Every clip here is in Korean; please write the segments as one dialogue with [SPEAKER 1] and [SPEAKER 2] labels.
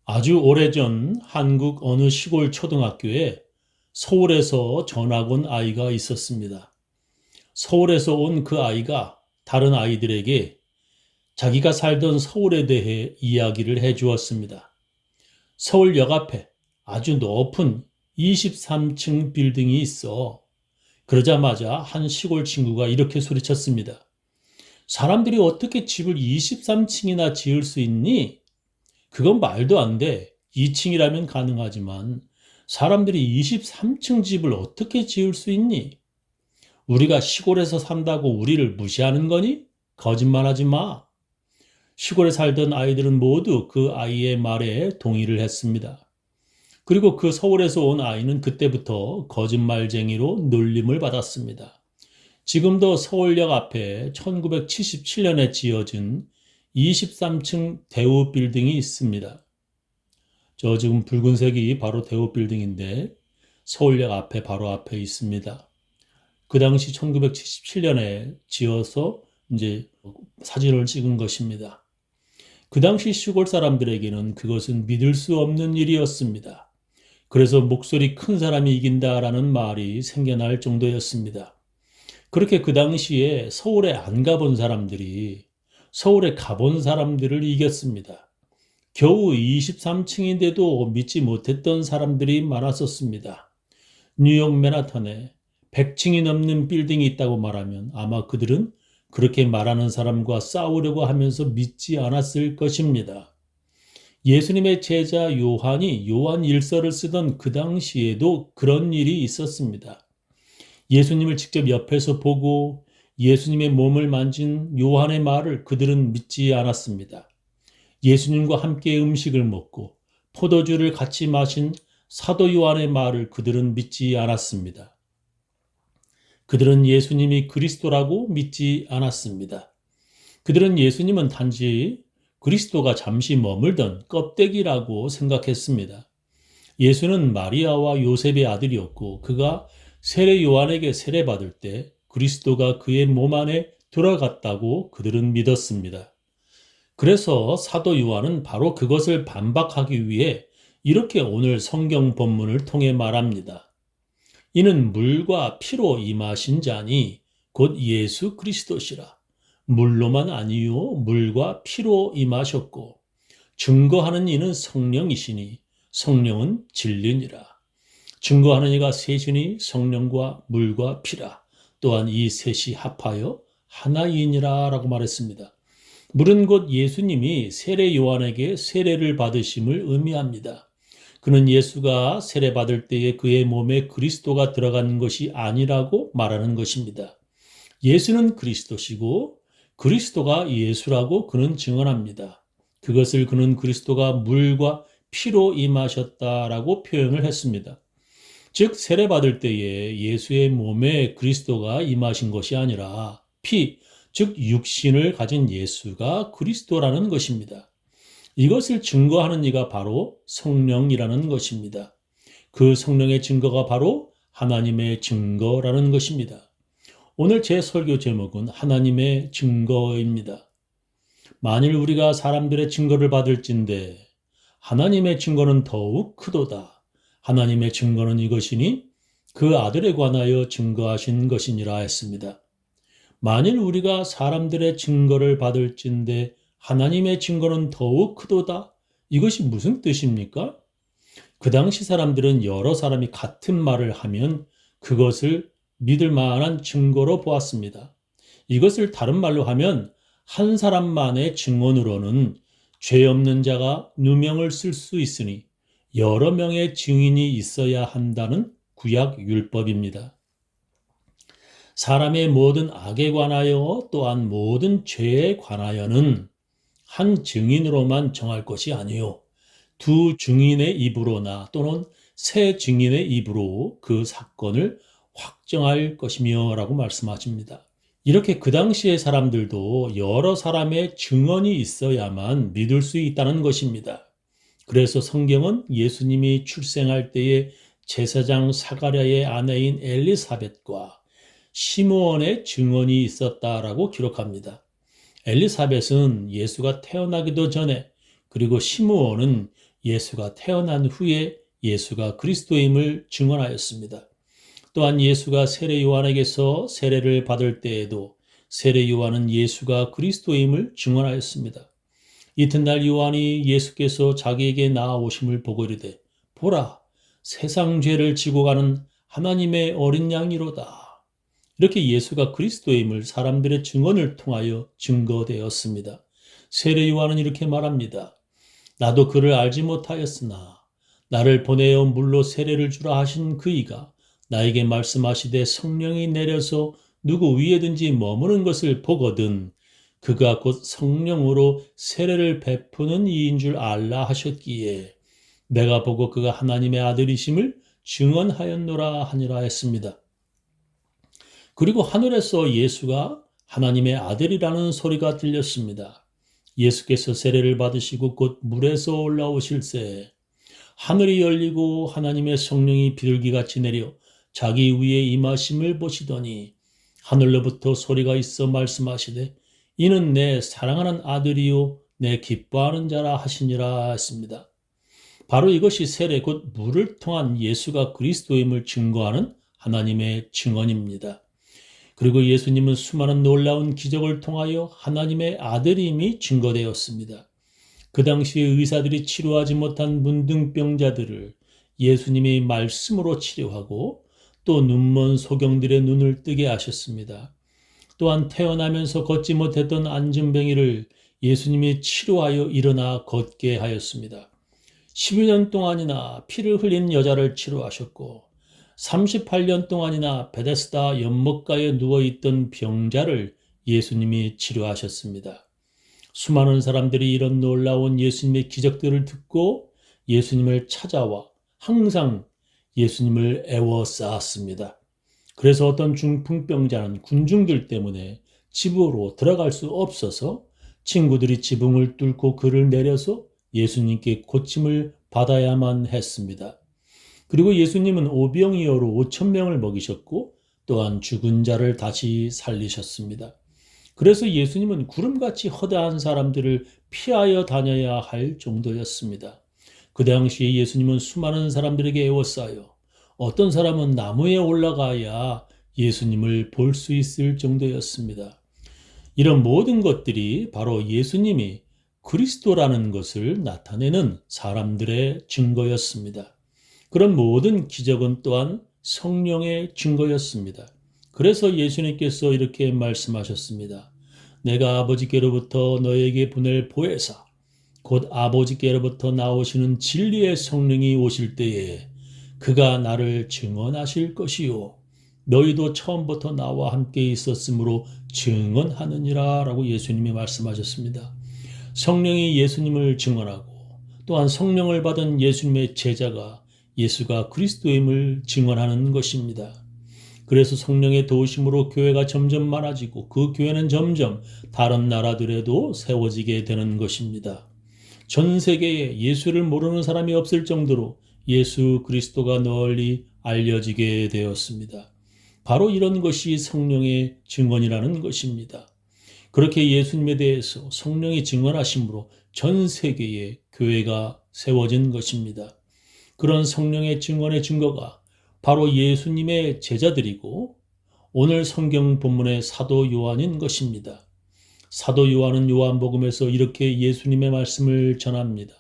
[SPEAKER 1] 아주 오래전 한국 어느 시골 초등학교에 서울에서 전학 온 아이가 있었습니다. 서울에서 온 그 아이가 다른 아이들에게 자기가 살던 서울에 대해 이야기를 해 주었습니다. 서울역 앞에 아주 높은 23층 빌딩이 있어. 그러자마자 한 시골 친구가 이렇게 소리쳤습니다. 사람들이 어떻게 집을 23층이나 지을 수 있니? 그건 말도 안 돼. 2층이라면 가능하지만 사람들이 23층 집을 어떻게 지을 수 있니? 우리가 시골에서 산다고 우리를 무시하는 거니? 거짓말하지 마. 시골에 살던 아이들은 모두 그 아이의 말에 동의를 했습니다. 그리고 그 서울에서 온 아이는 그때부터 거짓말쟁이로 놀림을 받았습니다. 지금도 서울역 앞에 1977년에 지어진 23층 대우 빌딩이 있습니다. 저 지금 붉은색이 바로 대우 빌딩인데 서울역 앞에 바로 앞에 있습니다. 그 당시 1977년에 지어서 이제 사진을 찍은 것입니다. 그 당시 시골 사람들에게는 그것은 믿을 수 없는 일이었습니다. 그래서 목소리 큰 사람이 이긴다라는 말이 생겨날 정도였습니다. 그렇게 그 당시에 서울에 안 가본 사람들이 서울에 가본 사람들을 이겼습니다. 겨우 23층인데도 믿지 못했던 사람들이 많았었습니다. 뉴욕 맨하탄에 100층이 넘는 빌딩이 있다고 말하면 아마 그들은 그렇게 말하는 사람과 싸우려고 하면서 믿지 않았을 것입니다. 예수님의 제자 요한이 요한 일서를 쓰던 그 당시에도 그런 일이 있었습니다. 예수님을 직접 옆에서 보고 예수님의 몸을 만진 요한의 말을 그들은 믿지 않았습니다. 예수님과 함께 음식을 먹고 포도주를 같이 마신 사도 요한의 말을 그들은 믿지 않았습니다. 그들은 예수님이 그리스도라고 믿지 않았습니다. 그들은 예수님은 단지 그리스도가 잠시 머물던 껍데기라고 생각했습니다. 예수는 마리아와 요셉의 아들이었고 그가 세례 요한에게 세례받을 때 그리스도가 그의 몸 안에 들어갔다고 그들은 믿었습니다. 그래서 사도 요한은 바로 그것을 반박하기 위해 이렇게 오늘 성경 본문을 통해 말합니다. 이는 물과 피로 임하신 자니 곧 예수 그리스도시라. 물로만 아니요 물과 피로 임하셨고 증거하는 이는 성령이시니 성령은 진리니라. 증거하는 이가 셋이니 성령과 물과 피라. 또한 이 셋이 합하여 하나이니라 라고 말했습니다. 물은 곧 예수님이 세례 요한에게 세례를 받으심을 의미합니다. 그는 예수가 세례받을 때에 그의 몸에 그리스도가 들어간 것이 아니라고 말하는 것입니다. 예수는 그리스도시고 그리스도가 예수라고 그는 증언합니다. 그것을 그는 그리스도가 물과 피로 임하셨다라고 표현을 했습니다. 즉 세례받을 때에 예수의 몸에 그리스도가 임하신 것이 아니라 피, 즉 육신을 가진 예수가 그리스도라는 것입니다. 이것을 증거하는 이가 바로 성령이라는 것입니다. 그 성령의 증거가 바로 하나님의 증거라는 것입니다. 오늘 제 설교 제목은 하나님의 증거입니다. 만일 우리가 사람들의 증거를 받을진대 하나님의 증거는 더욱 크도다. 하나님의 증거는 이것이니 그 아들에 관하여 증거하신 것이니라 했습니다. 만일 우리가 사람들의 증거를 받을진대 하나님의 증거는 더욱 크도다. 이것이 무슨 뜻입니까? 그 당시 사람들은 여러 사람이 같은 말을 하면 그것을 믿을 만한 증거로 보았습니다. 이것을 다른 말로 하면 한 사람만의 증언으로는 죄 없는 자가 누명을 쓸 수 있으니 여러 명의 증인이 있어야 한다는 구약 율법입니다. 사람의 모든 악에 관하여 또한 모든 죄에 관하여는 한 증인으로만 정할 것이 아니요 두 증인의 입으로나 또는 세 증인의 입으로 그 사건을 확정할 것이며 라고 말씀하십니다. 이렇게 그 당시의 사람들도 여러 사람의 증언이 있어야만 믿을 수 있다는 것입니다. 그래서 성경은 예수님이 출생할 때에 제사장 사가랴의 아내인 엘리사벳과 시므온의 증언이 있었다라고 기록합니다. 엘리사벳은 예수가 태어나기도 전에 그리고 시므온은 예수가 태어난 후에 예수가 그리스도임을 증언하였습니다. 또한 예수가 세례 요한에게서 세례를 받을 때에도 세례 요한은 예수가 그리스도임을 증언하였습니다. 이튿날 요한이 예수께서 자기에게 나아오심을 보고 이르되 보라, 세상 죄를 지고 가는 하나님의 어린 양이로다. 이렇게 예수가 그리스도임을 사람들의 증언을 통하여 증거되었습니다. 세례 요한은 이렇게 말합니다. 나도 그를 알지 못하였으나 나를 보내어 물로 세례를 주라 하신 그이가 나에게 말씀하시되 성령이 내려서 누구 위에든지 머무는 것을 보거든 그가 곧 성령으로 세례를 베푸는 이인 줄 알라 하셨기에 내가 보고 그가 하나님의 아들이심을 증언하였노라 하니라 했습니다. 그리고 하늘에서 예수가 하나님의 아들이라는 소리가 들렸습니다. 예수께서 세례를 받으시고 곧 물에서 올라오실새 하늘이 열리고 하나님의 성령이 비둘기같이 내려 자기 위에 임하심을 보시더니 하늘로부터 소리가 있어 말씀하시되 이는 내 사랑하는 아들이요 내 기뻐하는 자라 하시니라 했습니다. 바로 이것이 세례 곧 물을 통한 예수가 그리스도임을 증거하는 하나님의 증언입니다. 그리고 예수님은 수많은 놀라운 기적을 통하여 하나님의 아들임이 증거되었습니다. 그 당시에 의사들이 치료하지 못한 문둥병자들을 예수님이 말씀으로 치료하고 또 눈먼 소경들의 눈을 뜨게 하셨습니다. 또한 태어나면서 걷지 못했던 안진뱅이를 예수님이 치료하여 일어나 걷게 하였습니다. 12년 동안이나 피를 흘린 여자를 치료하셨고 38년 동안이나 베데스다 연못가에 누워있던 병자를 예수님이 치료하셨습니다. 수많은 사람들이 이런 놀라운 예수님의 기적들을 듣고 예수님을 찾아와 항상 예수님을 애워쌌습니다. 그래서 어떤 중풍병자는 군중들 때문에 집으로 들어갈 수 없어서 친구들이 지붕을 뚫고 그를 내려서 예수님께 고침을 받아야만 했습니다. 그리고 예수님은 오병이어로 5,000명을 먹이셨고 또한 죽은 자를 다시 살리셨습니다. 그래서 예수님은 구름같이 허다한 사람들을 피하여 다녀야 할 정도였습니다. 그 당시에 예수님은 수많은 사람들에게 애워싸여 어떤 사람은 나무에 올라가야 예수님을 볼 수 있을 정도였습니다. 이런 모든 것들이 바로 예수님이 그리스도라는 것을 나타내는 사람들의 증거였습니다. 그런 모든 기적은 또한 성령의 증거였습니다. 그래서 예수님께서 이렇게 말씀하셨습니다. 내가 아버지께로부터 너에게 보낼 보혜사 곧 아버지께로부터 나오시는 진리의 성령이 오실 때에 그가 나를 증언하실 것이요 너희도 처음부터 나와 함께 있었으므로 증언하느니라 라고 예수님이 말씀하셨습니다. 성령이 예수님을 증언하고 또한 성령을 받은 예수님의 제자가 예수가 그리스도임을 증언하는 것입니다. 그래서 성령의 도우심으로 교회가 점점 많아지고 그 교회는 점점 다른 나라들에도 세워지게 되는 것입니다. 전 세계에 예수를 모르는 사람이 없을 정도로 예수 그리스도가 널리 알려지게 되었습니다. 바로 이런 것이 성령의 증언이라는 것입니다. 그렇게 예수님에 대해서 성령이 증언하심으로 전 세계에 교회가 세워진 것입니다. 그런 성령의 증언의 증거가 바로 예수님의 제자들이고 오늘 성경 본문의 사도 요한인 것입니다. 사도 요한은 요한복음에서 이렇게 예수님의 말씀을 전합니다.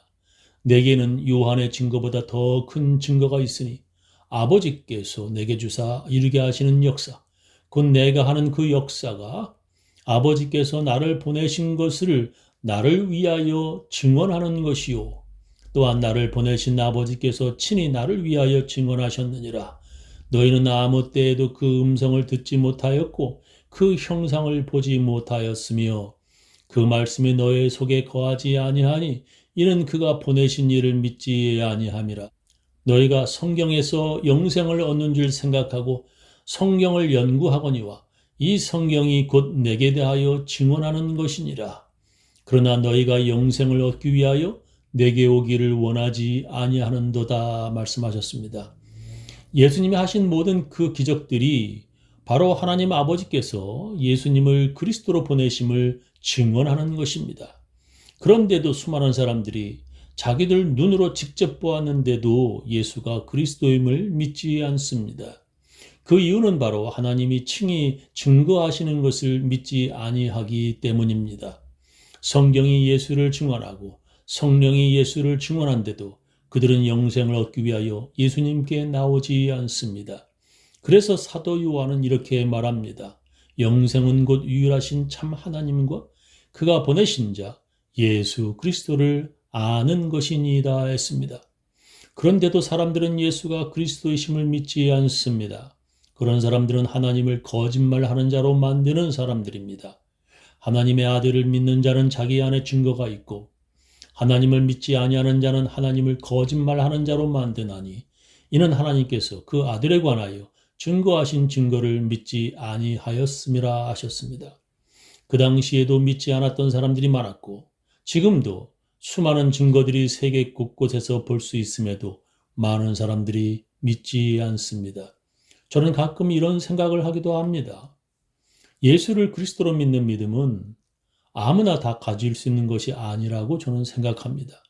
[SPEAKER 1] 내게는 요한의 증거보다 더 큰 증거가 있으니 아버지께서 내게 주사 이루게 하시는 역사, 곧 내가 하는 그 역사가 아버지께서 나를 보내신 것을 나를 위하여 증언하는 것이요. 또한 나를 보내신 아버지께서 친히 나를 위하여 증언하셨느니라. 너희는 아무 때에도 그 음성을 듣지 못하였고 그 형상을 보지 못하였으며 그 말씀이 너희 속에 거하지 아니하니 이는 그가 보내신 이를 믿지 아니함이라. 너희가 성경에서 영생을 얻는 줄 생각하고 성경을 연구하거니와 이 성경이 곧 내게 대하여 증언하는 것이니라. 그러나 너희가 영생을 얻기 위하여 내게 오기를 원하지 아니하는도다 말씀하셨습니다. 예수님이 하신 모든 그 기적들이 바로 하나님 아버지께서 예수님을 그리스도로 보내심을 증언하는 것입니다. 그런데도 수많은 사람들이 자기들 눈으로 직접 보았는데도 예수가 그리스도임을 믿지 않습니다. 그 이유는 바로 하나님이 칭히 증거하시는 것을 믿지 아니하기 때문입니다. 성경이 예수를 증언하고 성령이 예수를 증언한데도 그들은 영생을 얻기 위하여 예수님께 나오지 않습니다. 그래서 사도 요한은 이렇게 말합니다. 영생은 곧 유일하신 참 하나님과 그가 보내신 자 예수 그리스도를 아는 것이니이다 했습니다. 그런데도 사람들은 예수가 그리스도이심을 믿지 않습니다. 그런 사람들은 하나님을 거짓말하는 자로 만드는 사람들입니다. 하나님의 아들을 믿는 자는 자기 안에 증거가 있고 하나님을 믿지 아니하는 자는 하나님을 거짓말하는 자로 만드나니 이는 하나님께서 그 아들에 관하여 증거하신 증거를 믿지 아니하였음이라 하셨습니다. 그 당시에도 믿지 않았던 사람들이 많았고 지금도 수많은 증거들이 세계 곳곳에서 볼 수 있음에도 많은 사람들이 믿지 않습니다. 저는 가끔 이런 생각을 하기도 합니다. 예수를 그리스도로 믿는 믿음은 아무나 다 가질 수 있는 것이 아니라고 저는 생각합니다.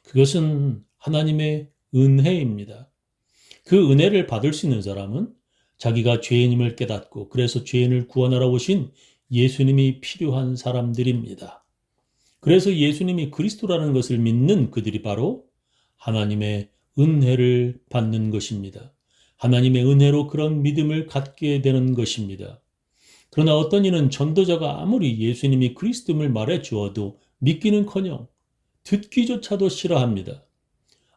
[SPEAKER 1] 그것은 하나님의 은혜입니다. 그 은혜를 받을 수 있는 사람은 자기가 죄인임을 깨닫고 그래서 죄인을 구원하러 오신 예수님이 필요한 사람들입니다. 그래서 예수님이 그리스도라는 것을 믿는 그들이 바로 하나님의 은혜를 받는 것입니다. 하나님의 은혜로 그런 믿음을 갖게 되는 것입니다. 그러나 어떤 이는 전도자가 아무리 예수님이 그리스도임을 말해 주어도 믿기는커녕 듣기조차도 싫어합니다.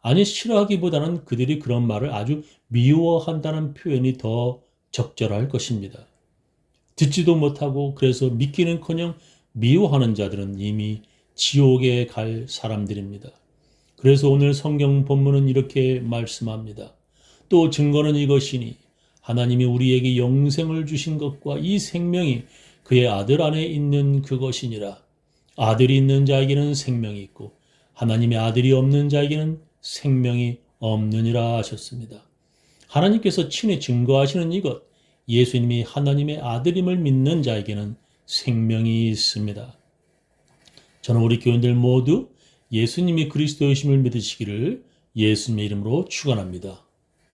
[SPEAKER 1] 아니 싫어하기보다는 그들이 그런 말을 아주 미워한다는 표현이 더 적절할 것입니다. 듣지도 못하고 그래서 믿기는커녕 미워하는 자들은 이미 지옥에 갈 사람들입니다. 그래서 오늘 성경 본문은 이렇게 말씀합니다. 또 증거는 이것이니 하나님이 우리에게 영생을 주신 것과 이 생명이 그의 아들 안에 있는 그것이니라. 아들이 있는 자에게는 생명이 있고 하나님의 아들이 없는 자에게는 생명이 없느니라 하셨습니다. 하나님께서 친히 증거하시는 이것, 예수님이 하나님의 아들임을 믿는 자에게는 생명이 있습니다. 저는 우리 교인들 모두 예수님이 그리스도이심을 믿으시기를 예수님의 이름으로 축원합니다.